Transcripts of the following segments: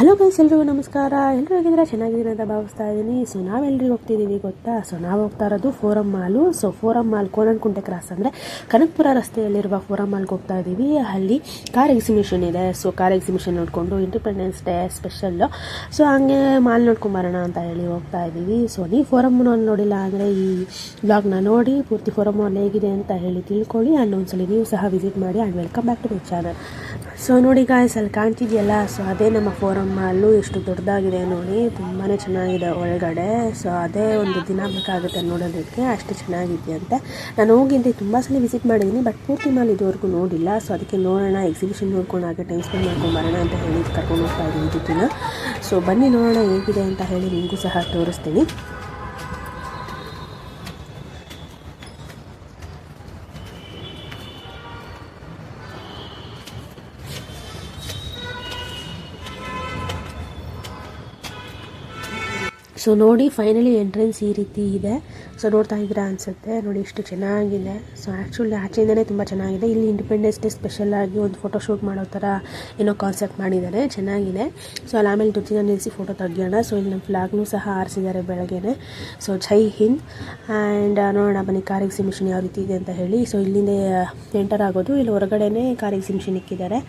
Hello guys, ಎಲ್ರಿಗೂ ನಮಸ್ಕಾರ. ಎಲ್ಲರೂ ಹೇಗಿದ್ದೀರಾ? ಚೆನ್ನಾಗಿದ್ದೀರಾ ಅಂತ ಭಾವಿಸ್ತಾ ಇದ್ದೀನಿ. ಸೊ ನಾವೆಲ್ಲರಿಗೂ ಹೋಗ್ತಿದ್ದೀವಿ ಗೊತ್ತಾ? ಸೊ ನಾವು ಹೋಗ್ತಾ ಇರೋದು forum mall. So forum mall Konanakunte cross ಅಂದರೆ ಕನಕಪುರ ರಸ್ತೆಯಲ್ಲಿರುವ ಫೋರಮ್ ಮಾಲ್ಗೆ ಹೋಗ್ತಾ ಇದ್ದೀವಿ. ಅಲ್ಲಿ ಕಾರ್ ಎಕ್ಸಿಬಿಷನ್ ಇದೆ. ಸೊ ಕಾರ್ ಎಕ್ಸಿಬಿಷನ್ ನೋಡಿಕೊಂಡು ಇಂಡಿಪೆಂಡೆನ್ಸ್ ಡೇ ಸ್ಪೆಷಲ್ಲು, ಸೊ ಹಂಗೆ ಮಾಲ್ ನೋಡ್ಕೊಂಬರೋಣ ಅಂತ ಹೇಳಿ ಹೋಗ್ತಾ ಇದ್ದೀವಿ. ಸೊ ನೀವು ಫೋರಮ್ ಮಾಲ್ ನೋಡಿಲ್ಲ ಅಂದರೆ ಈ ಬ್ಲಾಗ್ನ ನೋಡಿ ಪೂರ್ತಿ ಫೋರಮ್ ಮಾಲ್ ಹೇಗಿದೆ ಅಂತ ಹೇಳಿ ತಿಳ್ಕೊಳ್ಳಿ. ಆ್ಯಂಡ್ ಒಂದ್ಸಲಿ ನೀವು ಸಹ ವಿಸಿಟ್ ಮಾಡಿ. And welcome back to my channel. So ನೋಡಿ ಗಾಯ್ಸ್, ಅಲ್ಲಿ ಕಾಣ್ತಿದೆಯಲ್ಲ, ಸೊ ಅದೇ ನಮ್ಮ ಫೋರಮ್ ಮಾಲು. ಎಷ್ಟು ದೊಡ್ಡದಾಗಿದೆ ನೋಡಿ, ತುಂಬಾ ಚೆನ್ನಾಗಿದೆ ಒಳಗಡೆ. ಸೊ ಅದೇ ಒಂದು ದಿನ ಬೇಕಾಗುತ್ತೆ ನೋಡೋದಕ್ಕೆ, ಅಷ್ಟು ಚೆನ್ನಾಗಿದೆಯಂತೆ. ನಾನು ಹೋಗಿದ್ದೆ, ತುಂಬ ಸಲ ವಿಸಿಟ್ ಮಾಡಿದ್ದೀನಿ, ಬಟ್ ಪೂರ್ತಿ ಮಾಲ್ ಇದುವರೆಗೂ ನೋಡಿಲ್ಲ. ಸೊ ಅದಕ್ಕೆ ನೋಡೋಣ, ಎಕ್ಸಿಬಿಷನ್ ನೋಡ್ಕೊಂಡು ಹಾಗೆ ಟೈಮ್ ಸ್ಪೆಂಡ್ ಮಾಡ್ಕೊಂಡು ಬರೋಣ ಅಂತ ಹೇಳಿ ಕರ್ಕೊಂಡು ಹೋಗ್ತಾ ಇದ್ದೀನಿ ಜೊತೆನ. ಸೊ ಬನ್ನಿ ನೋಡೋಣ ಹೇಗಿದೆ ಅಂತ ಹೇಳಿ ನಿಮಗೂ ಸಹ ತೋರಿಸ್ತೀನಿ. ಸೊ ನೋಡಿ, ಫೈನಲಿ ಎಂಟ್ರೆನ್ಸ್ ಈ ರೀತಿ ಇದೆ. ಸೊ ನೋಡ್ತಾ ಇದ್ದೀರಾ ಅನಿಸುತ್ತೆ ನೋಡಿ, ಎಷ್ಟು ಚೆನ್ನಾಗಿದೆ. ಸೊ ಆ್ಯಕ್ಚುಲಿ ಆಚೆಯಿಂದನೇ ತುಂಬ ಚೆನ್ನಾಗಿದೆ. ಇಲ್ಲಿ ಇಂಡಿಪೆಂಡೆನ್ಸ್ ಡೇ ಸ್ಪೆಷಲಾಗಿ ಒಂದು ಫೋಟೋ ಶೂಟ್ ಮಾಡೋ ಥರ ಏನೋ ಕಾನ್ಸೆಪ್ಟ್ ಮಾಡಿದ್ದಾರೆ, ಚೆನ್ನಾಗಿದೆ. ಸೊ ಅಲ್ಲಿ ಆಮೇಲೆ ಜೊತೆಗೆ ನಿಲ್ಲಿಸಿ ಫೋಟೋ ತೆಗಿಯೋಣ. ಸೊ ಇಲ್ಲಿ ನಮ್ಮ ಫ್ಲಾಗ್ನೂ ಸಹ ಆರಿಸಿದ್ದಾರೆ ಬೆಳಗ್ಗೆನೆ. So Jai Hind. ಆ್ಯಂಡ್ ನೋಡೋಣ ಬನ್ನಿ ಕಾರ್ ಎಕ್ಸಿಬಿಷನ್ ಯಾವ ರೀತಿ ಇದೆ ಅಂತ ಹೇಳಿ. ಸೊ ಇಲ್ಲಿಂದ ಎಂಟರ್ ಆಗೋದು, ಇಲ್ಲಿ ಹೊರಗಡೆನೇ ಕಾರ್ ಎಕ್ಸಿಬಿಷನ್ ಇಕ್ಕಿದ್ದಾರೆ.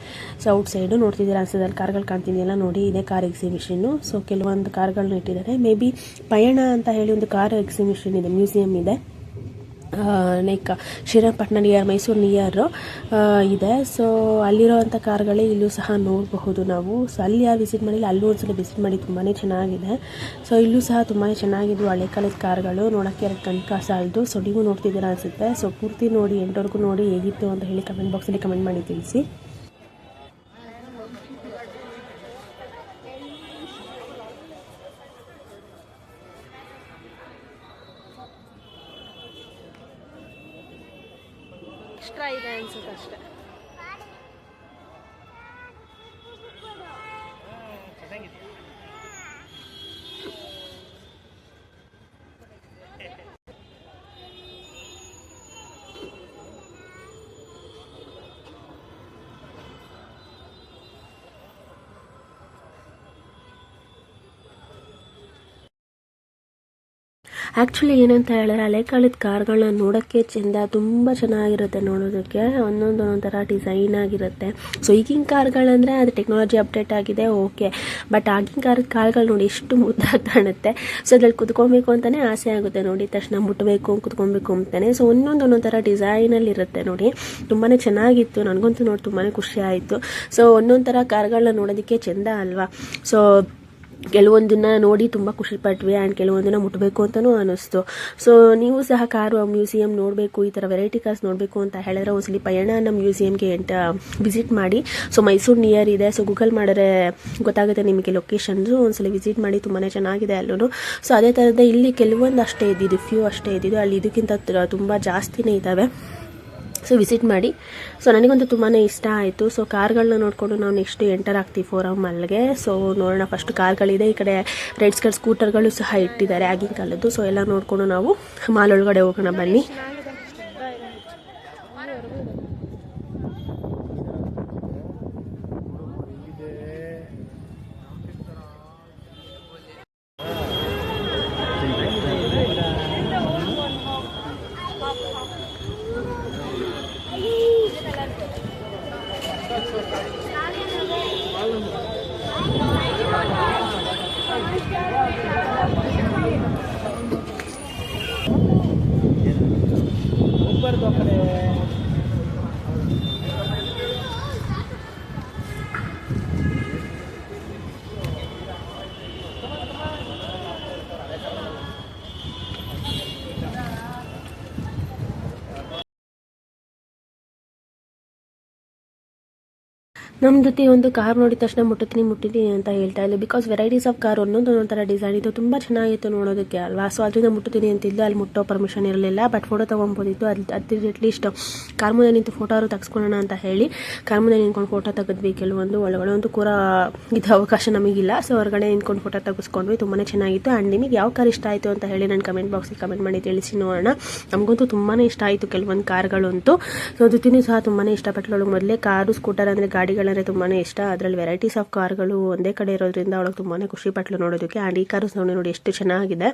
ಸೊ ಔಟ್ ಸೈಡು ನೋಡ್ತಿದ್ದೀರಾ ಅನ್ಸೋದು, ಅಲ್ಲಿ ಕಾರ್ಗಳು ಕಾಣ್ತಿದೆಯಲ್ಲ ನೋಡಿ, ಇದೆ ಕಾರ್ ಎಕ್ಸಿಬಿಷನ್ನು. ಸೊ ಕೆಲವೊಂದು ಕಾರ್ಗಳನ್ನ ಇಟ್ಟಿದ್ದಾರೆ. ಮೇ ಬಿ ಪಯಣ ಅಂತ ಹೇಳಿ ಒಂದು ಕಾರ್ ಎಕ್ಸಿಬಿಷನ್ ಇದೆ, ಮ್ಯೂಸಿಯಂ ಇದೆ. Like Srirangapatna near, Mysuru near ಇದೆ. ಸೊ ಅಲ್ಲಿರೋವಂಥ ಕಾರ್ಗಳೇ ಇಲ್ಲೂ ಸಹ ನೋಡಬಹುದು ನಾವು. ಸೊ ಅಲ್ಲಿ ಯಾರು ವಿಸಿಟ್ ಮಾಡಿಲ್ಲ, ಅಲ್ಲೂ ಒಂದ್ಸಲ ವಿಸಿಟ್ ಮಾಡಿ, ತುಂಬಾ ಚೆನ್ನಾಗಿದೆ. ಸೊ ಇಲ್ಲೂ ಸಹ ತುಂಬಾ ಚೆನ್ನಾಗಿದ್ವು ಹಳೆ ಕಾಲದ ಕಾರ್ಗಳು, ನೋಡೋಕ್ಕೆ ಎರಡು ಕಣ್ಕ ಸಾಲದು. ಸೊ ನೀವು ನೋಡ್ತಿದ್ದೀರಾ ಅನಿಸುತ್ತೆ. ಸೊ ಪೂರ್ತಿ ನೋಡಿ, ಎಂಟವರೆಗೂ ನೋಡಿ ಹೇಗಿತ್ತು ಅಂತ ಹೇಳಿ ಕಮೆಂಟ್ ಬಾಕ್ಸಲ್ಲಿ ಕಮೆಂಟ್ ಮಾಡಿ ತಿಳಿಸಿ. ಎಕ್ಸ್ಟ್ರಾ ಇದೆ ಅನ್ಸುತ್ತೆ ಅಷ್ಟೇ. ಆ್ಯಕ್ಚುಲಿ ಏನಂತ ಹೇಳಿದ್ರೆ, ಹಳೆ ಕಾಲದ ಕಾರ್ಗಳನ್ನ ನೋಡೋಕ್ಕೆ ಚೆಂದ, ತುಂಬ ಚೆನ್ನಾಗಿರುತ್ತೆ ನೋಡೋದಕ್ಕೆ. ಒಂದೊಂದು ಥರ ಡಿಸೈನ್ ಆಗಿರುತ್ತೆ. ಸೊ ಈಗಿನ ಕಾರ್ಗಳಂದರೆ ಅದು ಟೆಕ್ನಾಲಜಿ ಅಪ್ಡೇಟ್ ಆಗಿದೆ, ಓಕೆ. ಬಟ್ ಆಗಿನ ಕಾರ್ಗಳು ನೋಡಿ ಎಷ್ಟು ಮುದ್ದಾಗಿ ಕಾಣುತ್ತೆ. ಸೊ ಅದ್ರಲ್ಲಿ ಕುತ್ಕೊಬೇಕು ಅಂತಲೇ ಆಸೆ ಆಗುತ್ತೆ, ನೋಡಿದ ತಕ್ಷಣ ಮುಟ್ಟಬೇಕು, ಕುತ್ಕೊಬೇಕು ಅಂತಾನೆ. ಸೊ ಒಂದೊಂದು ಥರ ಡಿಸೈನಲ್ಲಿ ಇರುತ್ತೆ ನೋಡಿ, ತುಂಬಾ ಚೆನ್ನಾಗಿತ್ತು. ನನಗಂತೂ ನೋಡಿ ತುಂಬಾ ಖುಷಿ ಆಯಿತು. ಸೊ ಒಂದೊಂದು ಥರ ಕಾರ್ಗಳನ್ನ ನೋಡೋದಕ್ಕೆ ಚೆಂದ ಅಲ್ವಾ. ಸೊ ಕೆಲವೊಂದನ್ನ ನೋಡಿ ತುಂಬ ಖುಷಿ ಪಟ್ವಿ. ಆ್ಯಂಡ್ ಕೆಲವೊಂದನ್ನ ಮುಟ್ಟಬೇಕು ಅಂತಲೂ ಅನ್ನಿಸ್ತು. ಸೊ ನೀವು ಸಹ ಕಾರು ಮ್ಯೂಸಿಯಂ ನೋಡಬೇಕು, ಈ ಥರ ವೆರೈಟಿ ಕಾರ್ಸ್ ನೋಡಬೇಕು ಅಂತ ಹೇಳಿದ್ರೆ ಒಂದ್ಸಲಿ ಪಯಣ ನಮ್ಮ ಮ್ಯೂಸಿಯಂಗೆ ವಿಸಿಟ್ ಮಾಡಿ. ಸೊ ಮೈಸೂರು ನಿಯರ್ ಇದೆ. ಸೊ ಗೂಗಲ್ ಮಾಡಿದ್ರೆ ಗೊತ್ತಾಗುತ್ತೆ ನಿಮಗೆ ಲೊಕೇಶನ್ಸು. ಒಂದ್ಸಲಿ ವಿಸಿಟ್ ಮಾಡಿ, ತುಂಬಾ ಚೆನ್ನಾಗಿದೆ ಅಲ್ಲೂ. ಸೊ ಅದೇ ಥರದ ಇಲ್ಲಿ ಕೆಲವೊಂದು ಅಷ್ಟೇ ಇದ್ದಿದ್ದು, ಫ್ಯೂ ಅಷ್ಟೇ ಇದ್ದಿದ್ದು. ಅಲ್ಲಿ ಇದಕ್ಕಿಂತ ತುಂಬ ಜಾಸ್ತಿನೇ ಇದ್ದಾವೆ. ಸೊ ವಿಸಿಟ್ ಮಾಡಿ. ಸೊ ನನಗಂತೂ ತುಂಬಾ ಇಷ್ಟ ಆಯಿತು. ಸೊ ಕಾರ್ಗಳನ್ನ ನೋಡಿಕೊಂಡು ನಾವು ನೆಕ್ಸ್ಟ್ ಎಂಟರ್ ಆಗ್ತೀವಿ ಫೋರಮ್ ಮಾಲ್ಗೆ. ಸೊ ನೋಡೋಣ, ಫಸ್ಟ್ ಕಾರ್ಗಳಿದೆ. ಈ ಕಡೆ ರೆಡ್ ಸ್ಕರ್ಟ್ ಸ್ಕೂಟರ್ಗಳು ಸಹ ಇಟ್ಟಿದ್ದಾರೆ ಆಗಿನ ಕಾಲದ್ದು. ಸೊ ಎಲ್ಲ ನೋಡಿಕೊಂಡು ನಾವು ಮಾಲ್ ಒಳಗಡೆ ಹೋಗೋಣ ಬನ್ನಿ. ನಮ್ಮ ಜೊತೆ ಒಂದು ಕಾರ್ ನೋಡಿದ ತಕ್ಷಣ ಮುಟ್ಟಿದ್ದೀನಿ ಅಂತ ಹೇಳ್ತಾ ಇದ್ದೆ. ಬಿಕಾಸ್ ವೆರೈಟೀಸ್ ಆಫ್ ಕಾರ್ ಒಂದೊಂದು ಥರ ಡಿಸೈನ್ ಇತ್ತು, ತುಂಬ ಚೆನ್ನಾಗಿತ್ತು ನೋಡೋದಕ್ಕೆ ಅಲ್ವಾ. ಸೊ ಅದರಿಂದ ಮುಟ್ಟಿದ್ದೀನಿ ಅಂತಿದ್ದು, ಅಲ್ಲಿ ಮುಟ್ಟೋ ಪರ್ಮಿಷನ್ ಇರಲಿಲ್ಲ. ಬಟ್ ಫೋಟೋ ತೊಗೊಬೋದಿತ್ತು. ಅಟ್ಲೀಸ್ಟ್ ಕಾರ್ ಮುಂದೆ ನಿಂತು ಫೋಟೋ ತೆಗೆಸ್ಕೊಳ್ಳೋಣ ಅಂತ ಹೇಳಿ ಕಾರ್ ಮುಂದೆ ನಿಂತ್ಕೊಂಡು ಫೋಟೋ ತೆಗೆದ್ವಿ. ಕೆಲವೊಂದು ಒಳಗಡೆ ಒಂದು ಕೂಡ ಇದು ಅವಕಾಶ ನಮಗಿಲ್ಲ. ಸೊ ಹೊರಗಡೆ ನಿಂತ್ಕೊಂಡು ಫೋಟೋ ತೆಗೆಸ್ಕೊಂಡ್ವಿ. ತುಂಬಾ ಚೆನ್ನಾಗಿತ್ತು. ಆ್ಯಂಡ್ ನಿಮಗೆ ಯಾವ ಕಾರ್ ಇಷ್ಟ ಆಯಿತು ಅಂತ ಹೇಳಿ ನಾನು ಕಮೆಂಟ್ ಬಾಕ್ಸಿಗೆ ಕಮೆಂಟ್ ಮಾಡಿ ತಿಳಿಸಿ ನೋಡೋಣ. ನಮಗಂತೂ ತುಂಬಾ ಇಷ್ಟ ಆಯಿತು ಕೆಲವೊಂದು ಕಾರ್ಗಳಂತೂ. ಸೊ ಜೊತೆನೂ ಸಹ ತುಂಬಾ ಇಷ್ಟಪಟ್ಟಳು. ಮೊದಲೇ ಕಾರು ಸ್ಕೂಟರ್ ಅಂದರೆ ಗಾಡಿಗಳ ಕಾರ್ಗಳಂದರೆ ತುಂಬಾ ಇಷ್ಟ. ಅದರಲ್ಲಿ ವೆರೈಟೀಸ್ ಆಫ್ ಕಾರ್ಗಳು ಒಂದೇ ಕಡೆ ಇರೋದ್ರಿಂದ ಅವಳಿಗೆ ತುಂಬಾ ಖುಷಿ ಪಟ್ಲು ನೋಡೋದಕ್ಕೆ. ಆ್ಯಂಡ್ ಈ ಕಾರು ನೋಡಿ ಎಷ್ಟು ಚೆನ್ನಾಗಿದೆ.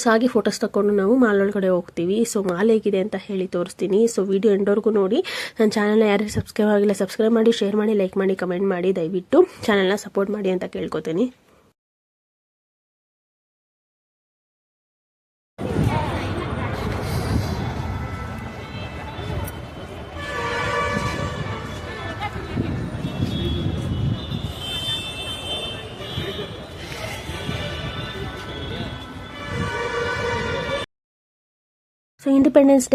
ಸೊ ಹಾಗೆ ಫೋಟೋಸ್ ತಗೊಂಡು ನಾವು ಮಾಲ್ ಒಳಗಡೆ ಹೋಗ್ತೀವಿ. ಸೊ ಮಾಲ್ ಹೇಗಿದೆ ಅಂತ ಹೇಳಿ ತೋರಿಸ್ತೀನಿ. ಸೊ ವಿಡಿಯೋ ಎಂಡವರೆಗೂ ನೋಡಿ. ನನ್ನ ಚಾನಲ್ನ ಯಾರು ಸಬ್ಸ್ಕ್ರೈಬ್ ಆಗಿಲ್ಲ ಸಬ್ಸ್ಕ್ರೈಬ್ ಮಾಡಿ, ಶೇರ್ ಮಾಡಿ, ಲೈಕ್ ಮಾಡಿ, ಕಮೆಂಟ್ ಮಾಡಿ. ದಯವಿಟ್ಟು ಚಾನಲ್ನ ಸಪೋರ್ಟ್ ಮಾಡಿ ಅಂತ ಕೇಳ್ಕೊತೀನಿ. ಸೊ ಇಂಡಿಪೆಂಡೆನ್ಸ್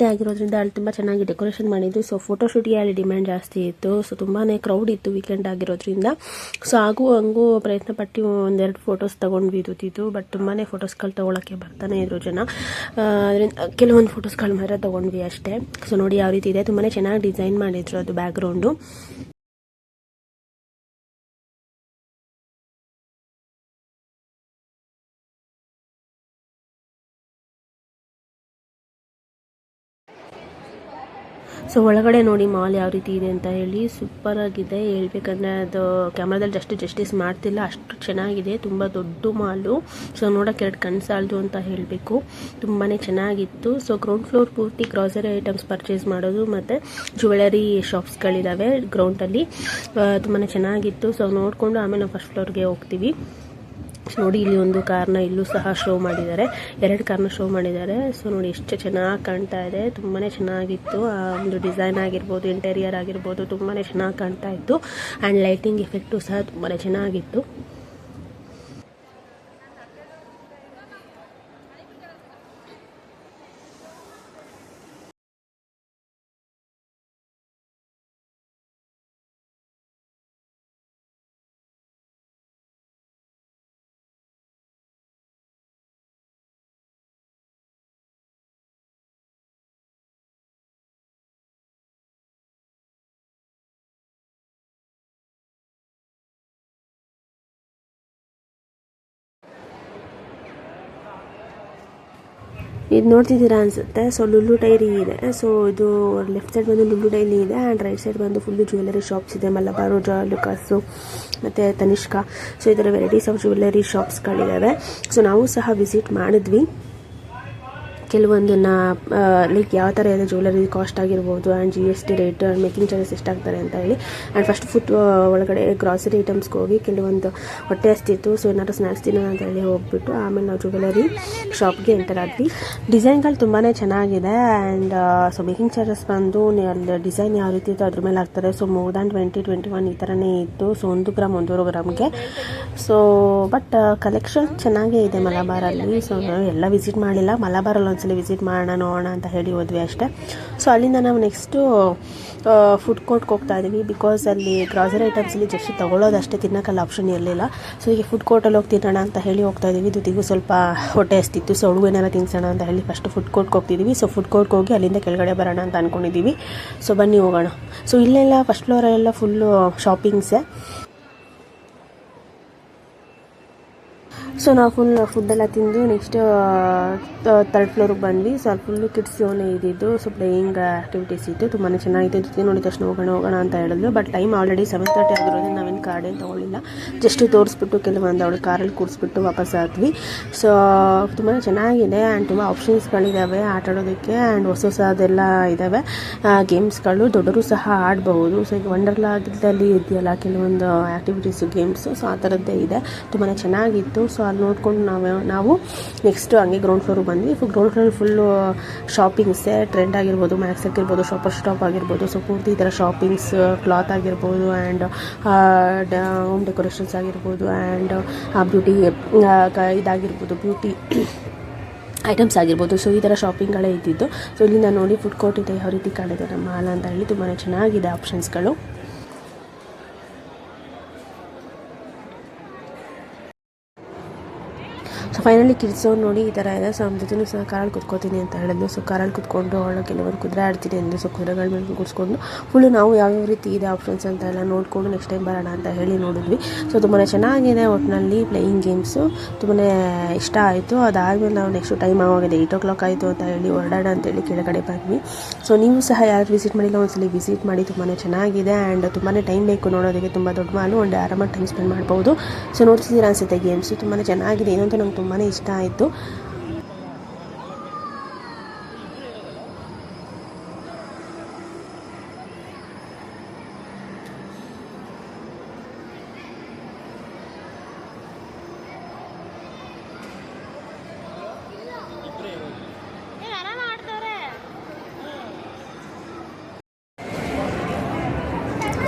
ಡೇ ಆಗಿರೋದ್ರಿಂದ ಅಲ್ಲಿ ತುಂಬ ಚೆನ್ನಾಗಿ ಡೆಕೋರೇಷನ್ ಮಾಡಿದ್ದು. ಸೊ ಫೋಟೋಶೂಟ್ಗೆ ಅಲ್ಲಿ ಡಿಮ್ಯಾಂಡ್ ಜಾಸ್ತಿ ಇತ್ತು. ಸೊ ತುಂಬಾ ಕ್ರೌಡ್ ಇತ್ತು ವೀಕೆಂಡ್ ಆಗಿರೋದ್ರಿಂದ. ಸೊ ಹಂಗೂ ಪ್ರಯತ್ನ ಪಟ್ಟು ಒಂದೆರಡು ಫೋಟೋಸ್ ತೊಗೊಂಡ್ವಿ ಇದ್ದಿದ್ದು. ಬಟ್ ತುಂಬಾ ಫೋಟೋಸ್ಗಳು ತೊಗೊಳಕ್ಕೆ ಬರ್ತಾನೆ ಇದ್ರು ಜನ. ಅದರಿಂದ ಕೆಲವೊಂದು ಫೋಟೋಸ್ಗಳು ಮಾತ್ರ ತೊಗೊಂಡ್ವಿ ಅಷ್ಟೇ. ಸೊ ನೋಡಿ ಯಾವ ರೀತಿ ಇದೆ, ತುಂಬಾ ಚೆನ್ನಾಗಿ ಡಿಸೈನ್ ಮಾಡಿದ್ರು ಅದು ಬ್ಯಾಕ್ಗ್ರೌಂಡು. ಸೊ ಒಳಗಡೆ ನೋಡಿ ಮಾಲ್ ಯಾವ ರೀತಿ ಇದೆ ಅಂತ ಹೇಳಿ. ಸೂಪರ್ ಆಗಿದೆ. ಹೇಳ್ಬೇಕಂದ್ರೆ ಅದು ಕ್ಯಾಮ್ರಾದಲ್ಲಿ ಜಸ್ಟಿಸ್ ಮಾಡ್ತಿಲ್ಲ, ಅಷ್ಟು ಚೆನ್ನಾಗಿದೆ. ತುಂಬ ದೊಡ್ಡ ಮಾಲು. ಸೊ ನೋಡೋಕೆ ಎರಡು ಕನ್ಸಾಲ್ದು ಅಂತ ಹೇಳಬೇಕು. ತುಂಬಾ ಚೆನ್ನಾಗಿತ್ತು. ಸೊ ಗ್ರೌಂಡ್ ಫ್ಲೋರ್ ಪೂರ್ತಿ ಗ್ರಾಸರಿ ಐಟಮ್ಸ್ ಪರ್ಚೇಸ್ ಮಾಡೋದು ಮತ್ತು ಜ್ಯುವೆಲರಿ ಶಾಪ್ಸ್ಗಳಿದ್ದಾವೆ ಗ್ರೌಂಡಲ್ಲಿ. ತುಂಬಾ ಚೆನ್ನಾಗಿತ್ತು. ಸೊ ನೋಡಿಕೊಂಡು ಆಮೇಲೆ ನಾವು ಫಸ್ಟ್ ಫ್ಲೋರ್ಗೆ ಹೋಗ್ತೀವಿ. ನೋಡಿ ಇಲ್ಲಿ ಒಂದು ಕಾರ್ನ ಇಲ್ಲೂ ಸಹ ಶೋ ಮಾಡಿದ್ದಾರೆ, 2 ಕಾರ್ನ ಶೋ ಮಾಡಿದ್ದಾರೆ. ಸೊ ನೋಡಿ ಎಷ್ಟು ಚೆನ್ನಾಗಿ ಕಾಣ್ತಾ ಇದೆ. ತುಂಬಾ ಚೆನ್ನಾಗಿತ್ತು. ಒಂದು ಡಿಸೈನ್ ಆಗಿರ್ಬೋದು, ಇಂಟೀರಿಯರ್ ಆಗಿರ್ಬೋದು ತುಂಬಾ ಚೆನ್ನಾಗಿ ಕಾಣ್ತಾ ಇತ್ತು. ಆ್ಯಂಡ್ ಲೈಟಿಂಗ್ ಎಫೆಕ್ಟು ಸಹ ತುಂಬಾ ಚೆನ್ನಾಗಿತ್ತು. ಇದು ನೋಡ್ತಿದ್ದೀರಾ ಅನಿಸುತ್ತೆ. ಸೊ ಲುಲ್ಲು ಡೈರಿ ಇದೆ. ಸೊ ಇದು ಲೆಫ್ಟ್ ಸೈಡ್ ಬಂದು ಲುಲ್ಲು ಡೈರಿ ಇದೆ ಆ್ಯಂಡ್ ರೈಟ್ ಸೈಡ್ ಬಂದು ಫುಲ್ಲು ಜ್ಯುವೆಲರಿ ಶಾಪ್ಸ್ ಇದೆ. ಮಲಬಾರು, ಜಾಯ್ ಲುಕಾಸು ಮತ್ತು ತನಿಷ್ಕಾ. ಸೊ ಇದರ ವೆರೈಟೀಸ್ ಆಫ್ ಜ್ಯುವೆಲರಿ ಶಾಪ್ಸ್ಗಳಿದ್ದಾವೆ. ಸೊ ನಾವು ಸಹ ವಿಸಿಟ್ ಮಾಡಿದ್ವಿ. ಕೆಲವೊಂದನ್ನ ಲೈಕ್ ಯಾವ ಥರ ಇದೆ ಜ್ಯುವೆಲರಿ ಕಾಸ್ಟ್ ಆಗಿರ್ಬೋದು and GST rate, making charges ಎಷ್ಟಾಗ್ತಾರೆ ಅಂತ ಹೇಳಿ. ಆ್ಯಂಡ್ ಫಸ್ಟ್ ಫುಡ್ ಒಳಗಡೆ ಗ್ರಾಸರಿ ಐಟಮ್ಸ್ಗೆ ಹೋಗಿ ಕೆಲವೊಂದು ಹೊಟ್ಟೆ ಹಸ್ತಿತ್ತು. ಸೊ ಏನಾದ್ರು ಸ್ನ್ಯಾಕ್ಸ್ ತಿನ್ನೋಣ ಅಂತ ಹೇಳಿ ಹೋಗ್ಬಿಟ್ಟು ಆಮೇಲೆ ನಾವು ಜ್ಯುವೆಲರಿ ಶಾಪ್ಗೆ ಎಂಟರ್ ಆದ್ವಿ. ಡಿಸೈನ್ಗಳು ತುಂಬಾ ಚೆನ್ನಾಗಿದೆ. ಆ್ಯಂಡ್ ಸೊ ಮೇಕಿಂಗ್ ಚಾರ್ಜಸ್ ಬಂದು ಅಲ್ಲಿ ಡಿಸೈನ್ ಯಾವ ರೀತಿ ಇತ್ತು ಅದ್ರ ಮೇಲೆ ಆಗ್ತಾರೆ. ಸೊ ಮೋರ್ ದ್ಯಾನ್ 20-21 ಈ ಥರನೇ ಇತ್ತು. ಸೊ 1 ಗ್ರಾಮ್ 1.5 ಗ್ರಾಮ್ಗೆ. ಸೊ ಬಟ್ ಕಲೆಕ್ಷನ್ ಚೆನ್ನಾಗೇ ಇದೆ ಮಲಬಾರಲ್ಲಿ. ಸೊ ಎಲ್ಲ ವಿಸಿಟ್ ಮಾಡಿಲ್ಲ, ಮಲಬಾರಲ್ಲಿ ಒಂದ್ಸಲ ವಿಸಿಟ್ ಮಾಡೋಣ ನೋಡೋಣ ಅಂತ ಹೇಳಿ ಹೋದ್ವಿ ಅಷ್ಟೇ. ಸೊ ಅಲ್ಲಿಂದ ನಾವು ನೆಕ್ಸ್ಟು ಫುಡ್ ಕೋರ್ಟ್ಗೆ ಹೋಗ್ತಾ ಇದ್ದೀವಿ. ಬಿಕಾಸ್ ಅಲ್ಲಿ ಗ್ರಾಸರಿ ಐಟಮ್ಸಲ್ಲಿ ಜಸ್ಟ್ ತೊಗೊಳ್ಳೋದಷ್ಟೇ, ತಿನ್ನೋಕ್ಕಲ್ಲ ಆಪ್ಷನ್ ಇರಲಿಲ್ಲ. ಸೊ ಈಗ ಫುಡ್ ಕೋರ್ಟಲ್ಲಿ ಹೋಗಿ ತಿನ್ನೋಣ ಅಂತ ಹೇಳಿ ಹೋಗ್ತಾ ಇದ್ದೀವಿ. ಜೊತೆಗೂ ಸ್ವಲ್ಪ ಹೊಟ್ಟೆ ಹಸ್ತಿತ್ತು. ಸೊ ಹುಡುಗ ಏನಾರ ತಿನ್ಸೋಣ ಅಂತ ಹೇಳಿ ಫಸ್ಟ್ ಫುಡ್ ಕೋರ್ಟ್ಗೆ ಹೋಗ್ತಿದ್ದೀವಿ. ಸೊ ಫುಡ್ ಕೋರ್ಟ್ಗೆ ಹೋಗಿ ಅಲ್ಲಿಂದ ಕೆಳಗಡೆ ಬರೋಣ ಅಂತ ಅಂದ್ಕೊಂಡಿದ್ದೀವಿ. ಸೊ ಬನ್ನಿ ಹೋಗೋಣ. ಸೊ ಇಲ್ಲೆಲ್ಲ ಫಸ್ಟ್ ಫ್ಲೋರಲ್ಲೆಲ್ಲ ಫುಲ್ಲು ಶಾಪಿಂಗ್ಸೇ. ಸೊ ನಾವು ಫುಡ್ಡೆಲ್ಲ ತಿಂದು ನೆಕ್ಸ್ಟ್ 3rd ಫ್ಲೋರಿಗೆ ಬಂದ್ವಿ. ಸೊ ಅಲ್ಲಿ ಫುಲ್ಲು ಕಿಡ್ಸ್ ಝೋನೇ ಇದ್ದಿದ್ದು. ಸೊ ಪ್ಲೇಯಿಂಗ್ ಆ್ಯಕ್ಟಿವಿಟೀಸ್ ಇತ್ತು, ತುಂಬಾ ಚೆನ್ನಾಗಿದೆ. ಜೊತೆ ನೋಡಿದ ತಕ್ಷಣ ಹೋಗೋಣ ಅಂತ ಹೇಳಿದ್ಲು. ಬಟ್ ಟೈಮ್ ಆಲ್ರೆಡಿ 7:30 ಆಗಿರೋದ್ರಿಂದ ನಾವೇನು ಕಾರ್ಡೇನು ತೊಗೊಳ್ಳಿಲ್ಲ. ಜಸ್ಟ್ ತೋರಿಸ್ಬಿಟ್ಟು ಕೆಲವೊಂದು ಅವಳು ಕಾರಲ್ಲಿ ಕೂರಿಸ್ಬಿಟ್ಟು ವಾಪಸ್ ಆದ್ವಿ. ಸೊ ತುಂಬಾ ಚೆನ್ನಾಗಿದೆ ಆ್ಯಂಡ್ ತುಂಬ ಆಪ್ಷನ್ಸ್ಗಳಿದ್ದಾವೆ ಆಟ ಆಡೋದಕ್ಕೆ. ಆ್ಯಂಡ್ ಹೊಸದೆಲ್ಲ ಇದ್ದಾವೆ ಗೇಮ್ಸ್ಗಳು, ದೊಡ್ಡವರು ಸಹ ಆಡಬಹುದು. ಸೊ ಈಗ ವಂಡರ್ಲಾದಲ್ಲಿ ಇದೆಯಲ್ಲ ಕೆಲವೊಂದು ಆ್ಯಕ್ಟಿವಿಟೀಸು ಗೇಮ್ಸು, ಸೊ ಆ ಥರದ್ದೇ ಇದೆ. ತುಂಬಾ ಚೆನ್ನಾಗಿತ್ತು. ಸೊ ಅಲ್ಲಿ ನೋಡ್ಕೊಂಡು ನಾವು ನೆಕ್ಸ್ಟ್ ಹಂಗೆ ಗ್ರೌಂಡ್ ಫ್ಲೋರಿಗೆ ಬಂದ್ವಿ. ಗ್ರೌಂಡ್ ಫ್ಲೋರ್ ಫುಲ್ಲು ಶಾಪಿಂಗ್ಸೇ, ಟ್ರೆಂಡ್ ಆಗಿರ್ಬೋದು, ಮ್ಯಾಕ್ಸ್ ಆಗಿರ್ಬೋದು, ಶಾಪರ್ ಸ್ಟಾಪ್ ಆಗಿರ್ಬೋದು. ಸೊ ಪೂರ್ತಿ ಈ ಥರ ಶಾಪಿಂಗ್ಸ್, ಕ್ಲಾತ್ ಆಗಿರ್ಬೋದು ಆ್ಯಂಡ್ ಹೋಮ್ ಡೆಕೋರೇಷನ್ಸ್ ಆಗಿರ್ಬೋದು ಆ್ಯಂಡ್ ಬ್ಯೂಟಿ ಇದಾಗಿರ್ಬೋದು, ಬ್ಯೂಟಿ ಐಟಮ್ಸ್ ಆಗಿರ್ಬೋದು. ಸೊ ಈ ಥರ ಶಾಪಿಂಗ್ಗಳೇ ಇದ್ದಿದ್ದು. ಸೊ ಇಲ್ಲಿಂದ ನೋಡಿ ಫುಡ್ ಕೋರ್ಟ್ ಇದೆ, ಯಾವ ರೀತಿ ಕಾಣಿದೆ ನಮ್ಮ ಮಾಲ್ ಅಂತ ಹೇಳಿ. ತುಂಬಾ ಚೆನ್ನಾಗಿದೆ ಆಪ್ಷನ್ಸ್ಗಳು. ಸೊ ಫೈನಲಿ ಕಿಡ್ಸ್ ನೋಡಿ ಈ ಥರ ಇದೆ. ಸೊ ನಮ್ಮ ಜೊತೆನೂ ಸಹ ಕಾರಲ್ಲಿ ಕುತ್ಕೋತೀನಿ ಅಂತ ಹೇಳಿದ್ಲು. ಸೊ ಕಾರಲ್ಲಿ ಕುತ್ಕೊಂಡು ಅವಳು ಕೆಲವೊಂದು ಕುದುರೆ ಆಡ್ತೀನಿ ಅಂದು. ಸೊ ಕುದುರೆಗಳ ಮೇಲೆ ಕೂರಿಸ್ಕೊಂಡು ಫುಲ್ಲು ನಾವು ಯಾವ್ಯಾವ ರೀತಿ ಇದೆ ಆಪ್ಷನ್ಸ್ ಅಂತ ಎಲ್ಲ ನೋಡಿಕೊಂಡು ನೆಕ್ಸ್ಟ್ ಟೈಮ್ ಬರೋಣ ಅಂತ ಹೇಳಿ ನೋಡಿದ್ವಿ. ಸೊ ತುಂಬಾ ಚೆನ್ನಾಗಿದೆ. ಒಟ್ಟಿನಲ್ಲಿ ಪ್ಲೇಯಿಂಗ್ ಗೇಮ್ಸು ತುಂಬಾ ಇಷ್ಟ ಆಯಿತು. ಅದಾದಮೇಲೆ ನಾವು ನೆಕ್ಸ್ಟ್ ಟೈಮ್ ಆವಾಗಿದೆ 8 o'clock ಆಯಿತು ಅಂತ ಹೇಳಿ ಹೊರಡೋಣ ಅಂತೇಳಿ ಕೆಳಗಡೆ ಬಂದ್ವಿ. ಸೊ ನೀವು ಸಹ ಯಾರು ವಿಸಿಟ್ ಮಾಡಿಲ್ಲ ಒಂದ್ಸಲಿ ವಿಸಿಟ್ ಮಾಡಿ. ತುಂಬಾ ಚೆನ್ನಾಗಿದೆ ಆ್ಯಂಡ್ ತುಂಬಾ ಟೈಮ್ ಬೇಕು ನೋಡೋದಕ್ಕೆ. ತುಂಬ ದೊಡ್ಡ ಮಾಲು, ಒಂದು ಆರಾಮಾಗಿ ಟೈಮ್ ಸ್ಪೆಂಡ್ ಮಾಡ್ಬೋದು. ಸೊ ನೋಡ್ತಿದ್ದೀರಾ ಅನಿಸುತ್ತೆ ಗೇಮ್ಸು ತುಂಬಾ ಚೆನ್ನಾಗಿದೆ. ಏನಂತ ನಂಗೆ ತುಂಬಾ ಇಷ್ಟ ಆಯಿತು.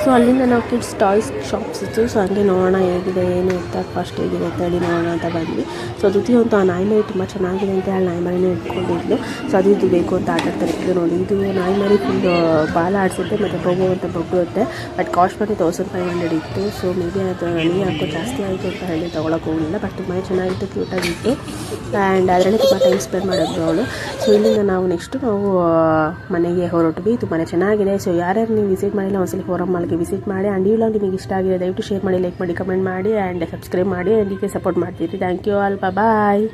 ಸೊ ಅಲ್ಲಿಂದ ನಾವು ಕಿಡ್ಸ್ ಟಾಯ್ಸ್ ಶಾಪ್ಸ್ ಇತ್ತು. ಸೊ ಹಂಗೆ ನೋಡೋಣ ಹೇಗಿದೆ ಏನು ಅಂತ ಫಸ್ಟ್ ಹೇಗಿದೆ ಅಂತ ಹೇಳಿ ನೋಡೋಣ ಅಂತ ಬಂದ್ವಿ. ಸೊ ದ್ಯುತಿ ಅಂತೂ ಆ ನಾಯಿ ಮರಿ ತುಂಬ ಚೆನ್ನಾಗಿದೆ ಅಂತ ಹೇಳಿ ನಾಯಿ ಮರಿನೇ ಇಟ್ಕೊಂಡಿದ್ಲು. ಸೊ ಅದು ಇದು ಬೇಕು ಅಂತ ಆಟ ಆಡ್ತಾರೆ. ಇದು ನೋಡಿ, ಇದು ನಾಯಿ ಮರಿ ಫುಲ್ ಬಾಲ ಆಡಿಸುತ್ತೆ ಮತ್ತು ಬೊಗು ಅಂತ ಬೊಗ್ಗುತ್ತೆ. ಬಟ್ ಕಾಸ್ಟ್ ಬಂದು 1500 ಇತ್ತು. ಸೊ ಮೇ ಬಿ ಅದು ನನಗೆ ಯಾಕೋ ಜಾಸ್ತಿ ಆಯಿತು ಅಂತ ಹೇಳಿ ತೊಗೊಳಕ್ಕೆ ಹೋಗಲಿಲ್ಲ. ಬಟ್ ತುಂಬಾ ಚೆನ್ನಾಗಿತ್ತು, ಕ್ಯೂಟಾಗಿತ್ತು ಆ್ಯಂಡ್ ಅದರಲ್ಲಿ ತುಂಬ ಟೈಮ್ ಸ್ಪೆಂಡ್ ಮಾಡಿದ್ರು ಅವಳು. ಸೊ ಇಲ್ಲಿಂದ ನಾವು ನೆಕ್ಸ್ಟು ನಾವು ಮನೆಗೆ ಹೊರಟ್ವಿ. ತುಂಬಾ ಚೆನ್ನಾಗಿದೆ. ಸೊ ಯಾರ್ಯಾರು ನೀವು ವಿಸಿಟ್ ಮಾಡಿಲ್ಲ ಒಂದ್ಸಲಿ ಫೋರಮ್ ಮಾಲ್ಗೆ ವಿಸಿಟ್ ಮಾಡಿ. ಆ್ಯಂಡ್ ಈ ವ್ಲಾಗ್ ನಿಮಗೆ ಇಷ್ಟ ಆಗಿದೆ ದಯವಿಟ್ಟು ಶೇರ್ ಮಾಡಿ, ಲೈಕ್ ಮಾಡಿ, ಕಮೆಂಟ್ ಮಾಡಿ ಆ್ಯಂಡ್ ಸಬ್ಸ್ಕ್ರೈಬ್ ಮಾಡಿ. ಹೀಗೆ ಸಪೋರ್ಟ್ ಮಾಡ್ತೀರಿ. Thank you all. ಬಾಯ್.